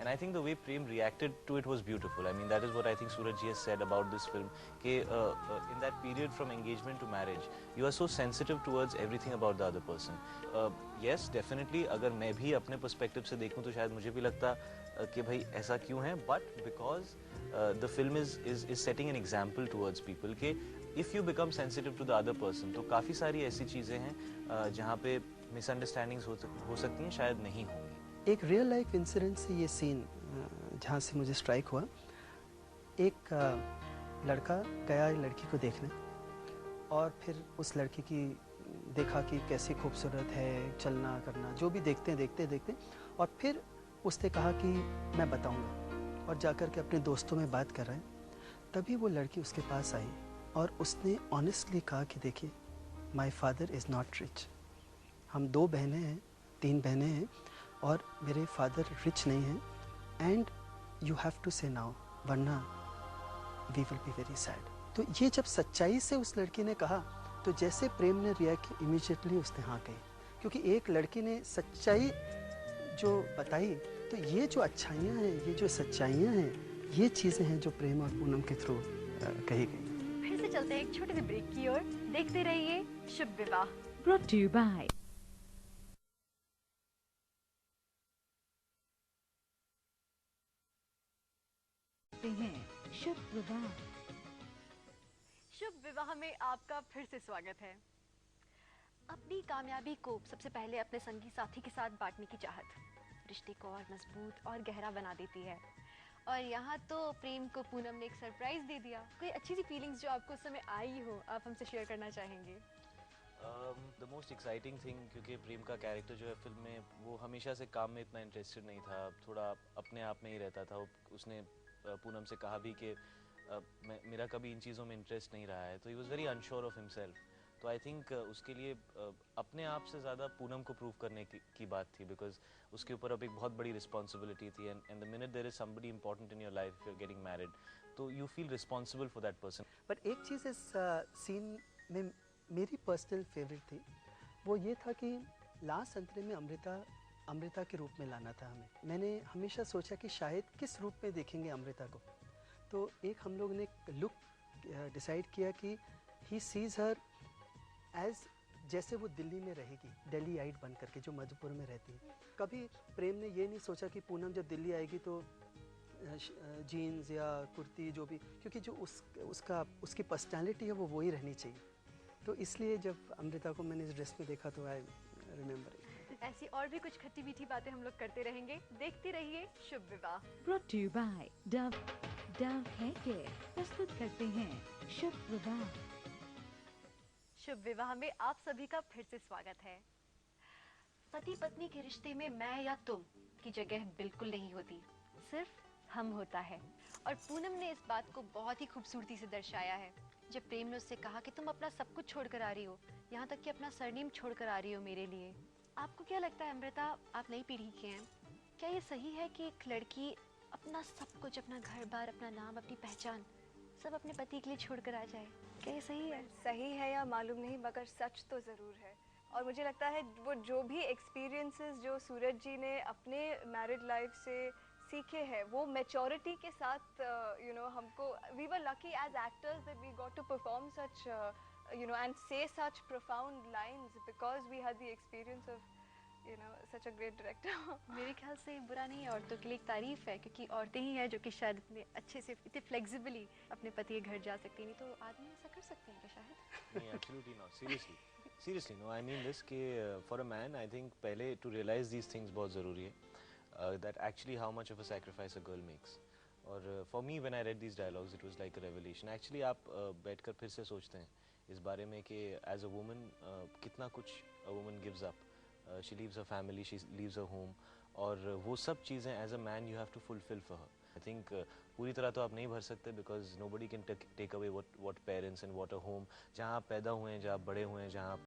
And I think the way Prem reacted to it was beautiful. I mean, that is what I think Suraj ji has said about this film. In that period from engagement to marriage, you are so sensitive towards everything about the other person. Yes, definitely. अगर मैं भी अपने perspective से देखूं तो शायद मुझे भी लगता कि भाई ऐसा क्यों है. But because the film is setting an example towards people कि if you become sensitive to the other person, तो काफी सारी ऐसी चीजें हैं जहाँ पे misunderstandings हो सकती हैं, शायद नहीं होंगी. एक रियल लाइफ इंसिडेंट से ये सीन जहाँ से मुझे स्ट्राइक हुआ. एक लड़का गया लड़की को देखने और फिर उस लड़की की देखा कि कैसी खूबसूरत है, चलना करना जो भी देखते और फिर उसने कहा कि मैं बताऊंगा और जाकर के अपने दोस्तों में बात कर रहे हैं. तभी वो लड़की उसके पास आई और उसने ऑनेस्टली कहा कि देखिए, my father is not rich. हम 3 बहनें हैं और मेरे फादर रिच नहीं हैं and you have to say now, वरना we will be very sad. तो ये जब सच्चाई से उस लड़की ने कहा तो जैसे प्रेम ने रिएक्ट किया, इमीडिएटली उसने हाँ कही, क्योंकि एक लड़की ने सच्चाई जो बताई. तो ये जो अच्छाइयाँ हैं, ये जो सच्चाइयाँ हैं, ये चीज़ें हैं जो प्रेम और पूनम के थ्रू कही गई. फिर से चलते हैं एक छोटे से ब्रेक की ओर. देखते रहिए शुभ विवाह. Brought to you by शुभ विवाह. शुभ विवाह में आपका फिर से स्वागत है. अपनी कामयाबी को सबसे पहले अपने संगी साथी के साथ बांटने की चाहत रिश्ते को और मजबूत और गहरा बना देती है. और यहाँ तो प्रेम को पूनम ने एक सरप्राइज दे दिया. कोई अच्छी सी फीलिंग्स जो आपको उस समय आई हो, आप हमसे शेयर करना चाहेंगे? द मोस्ट एक्साइटिंग थिंग, क्योंकि प्रेम का कैरेक्टर जो है फिल्म में, वो हमेशा से काम में इतना इंटरेस्टेड नहीं था, थोड़ा अपने आप में ही रहता था. उसने पूनम से कहा भी कि मेरा कभी इन चीज़ों में इंटरेस्ट नहीं रहा है, तो he was very unsure of himself. तो आई थिंक उसके लिए अपने आप से ज़्यादा पूनम को प्रूव करने की बात थी, बिकॉज उसके ऊपर अब एक बहुत बड़ी रिस्पॉन्सिबिलिटी थी. And the minute there is somebody important in your life, if you are getting married, तो you feel responsible for that person. But एक चीज़ इस सीन में मेरी पर्सनल फेवरेट थी, वो ये था कि लास्ट अंतरे में अमृता के रूप में लाना था हमें. मैंने हमेशा सोचा कि शायद किस रूप में देखेंगे अमृता को. तो एक हम लोग ने लुक डिसाइड किया कि ही सीज हर एज जैसे वो दिल्ली में रहेगी, दिल्ली आइट बन करके, जो मधुपुर में रहती है. कभी प्रेम ने ये नहीं सोचा कि पूनम जब दिल्ली आएगी तो जीन्स या कुर्ती जो भी, क्योंकि जो उसकी पर्सनालिटी है वो वही रहनी चाहिए. तो इसलिए जब अमृता को मैंने इस ड्रेस में देखा तो आई रिमेम्बर इट. ऐसी और भी कुछ खट्टी मीठी बातें हम लोग करते रहेंगे. देखते रहिए शुभ विवाह. Brought to you by Dove Hair Care प्रस्तुत करते हैं शुभ विवाह. शुभ विवाह में आप सभी का फिर से स्वागत है. पति पत्नी के रिश्ते में मैं या तुम की जगह बिल्कुल नहीं होती, सिर्फ हम होता है. और पूनम ने इस बात को बहुत ही खूबसूरती से दर्शाया है जब प्रेम ने उससे कहा कि तुम अपना सब कुछ छोड़कर आ रही हो, यहाँ तक कि अपना सरनेम छोड़कर आ रही हो मेरे लिए. आपको क्या लगता है अमृता, आप नई पीढ़ी के हैं, क्या ये सही है कि एक लड़की अपना सब कुछ, अपना घर बार, अपना नाम, अपनी पहचान सब अपने पति के लिए छोड़कर आ जाए? क्या ये सही है? सही है या मालूम नहीं, मगर सच तो ज़रूर है. और मुझे लगता है वो जो भी एक्सपीरियंसेस जो सूरज जी ने अपने मैरिड लाइफ से सीखे हैं, वो मैच्योरिटी के साथ हमको, we were lucky as actors that we got to perform such and say such profound lines because we had the experience of such a great director. मेरे ख्याल से बुरा नहीं है, औरतों के लिए एक तारीफ है, क्योंकि औरतें ही हैं जो कि शायद इतने अच्छे से, इतने फ्लेक्सिबली अपने पति के घर जा सकती. नहीं तो आदमी ऐसा कर सकते हैं क्या शायद? नहीं, absolutely not. Seriously no, I mean this कि for a man I think पहले टू रियलाइज दीज थिंग्स बहुत ज़रूरी है, that actually how much of a sacrifice a girl makes. और for me when I read these dialogues it was like a revelation. Actually आप बैठकर फिर से सोचते हैं इस बारे में कि एज अ वुमन कितना कुछ a woman gives up. She leaves her family, she leaves her home, और वो सब चीज़ें as a man you have to fulfil for her. I think पूरी तरह तो आप नहीं भर सकते, because nobody can take away what parents and what a home, जहाँ आप पैदा हुए हैं, जहाँ आप बड़े हुए हैं, जहाँ आप